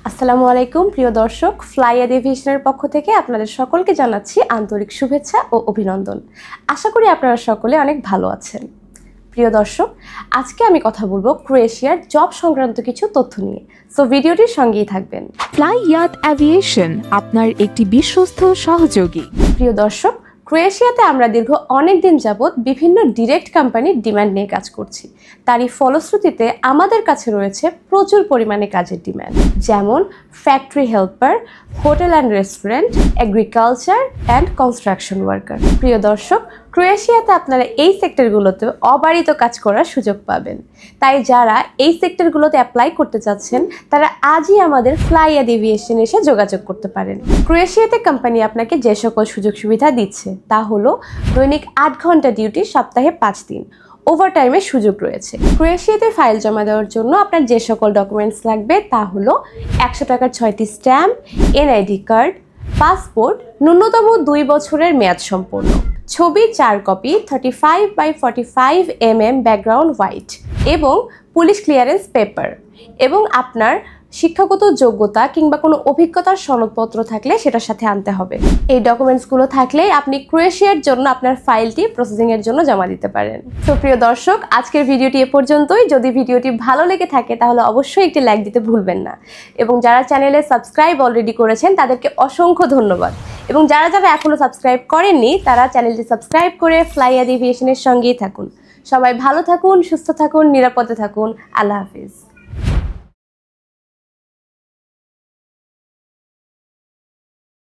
আসসালামু আলাইকুম প্রিয় দর্শক, ফ্লাইয়াদ এভিয়েশনের পক্ষ থেকে আপনাদের সকলকে জানাচ্ছি আন্তরিক শুভেচ্ছা ও অভিনন্দন। আশা করি আপনারা সকলে অনেক ভালো আছেন। প্রিয় দর্শক, আজকে আমি কথা বলবো ক্রোয়েশিয়ার জব সংক্রান্ত কিছু তথ্য নিয়ে, সো ভিডিওটির সঙ্গেই থাকবেন। ফ্লাইয়াদ এভিয়েশন আপনার একটি বিশ্বস্ত সহযোগী। প্রিয় দর্শক, ক্রোয়েশিয়াতে আমরা দীর্ঘ অনেক দিন যাবৎ বিভিন্ন ডিরেক্ট কোম্পানির ডিমান্ড নিয়ে কাজ করছি। তারই ফলশ্রুতিতে আমাদের কাছে রয়েছে প্রচুর পরিমাণে কাজের ডিমান্ড, যেমন factory helper, hotel and restaurant, agriculture and construction worker. প্রিয় দর্শক, ক্রোয়েশিয়াতে আপনারা এই সেক্টরগুলোতে অবারিত কাজ করার সুযোগ পাবেন। তাই যারা এই সেক্টরগুলোতে অ্যাপ্লাই করতে চাচ্ছেন তারা আজই আমাদের ফ্লাইয়াদ এভিয়েশন এসে যোগাযোগ করতে পারেন। ক্রোয়েশিয়াতে কোম্পানি আপনাকে যে সকল সুযোগ সুবিধা দিচ্ছে তা হলো দৈনিক 8 ঘন্টা ডিউটি, সপ্তাহে 5 দিন, ওভারটাইমের সুযোগ রয়েছে। ক্রোয়েশিয়াতে ফাইল জমা দেওয়ার জন্য আপনার যে সকল ডকুমেন্টস লাগবে তা হলো 100 টাকার 6টি স্ট্যাম্প, এনআইডি কার্ড, পাসপোর্ট, ন্যূনতম 2 বছরের মেয়াদ সম্পন্ন, ছবি 4 copy, 35x45 mm background white এবং পুলিশ ক্লিয়ারেন্স পেপার, এবং আপনার শিক্ষাগত যোগ্যতা কিংবা কোনো অভিজ্ঞতার সনদপত্র থাকলে সেটার সাথে আনতে হবে। এই ডকুমেন্টসগুলো থাকলেই আপনি ক্রোয়েশিয়ার জন্য আপনার ফাইলটি প্রসেসিংয়ের জন্য জমা দিতে পারেন। তো প্রিয় দর্শক, আজকের ভিডিওটি এ পর্যন্তই। যদি ভিডিওটি ভালো লেগে থাকে তাহলে অবশ্যই একটি লাইক দিতে ভুলবেন না, এবং যারা চ্যানেলে সাবস্ক্রাইব অলরেডি করেছেন তাদেরকে অসংখ্য ধন্যবাদ, এবং যারা এখনও সাবস্ক্রাইব করেননি তারা চ্যানেলটি সাবস্ক্রাইব করে ফ্লাইয়াদ এভিয়েশনের সঙ্গেই থাকুন। সবাই ভালো থাকুন, সুস্থ থাকুন, নিরাপদে থাকুন। আল্লাহ হাফিজ।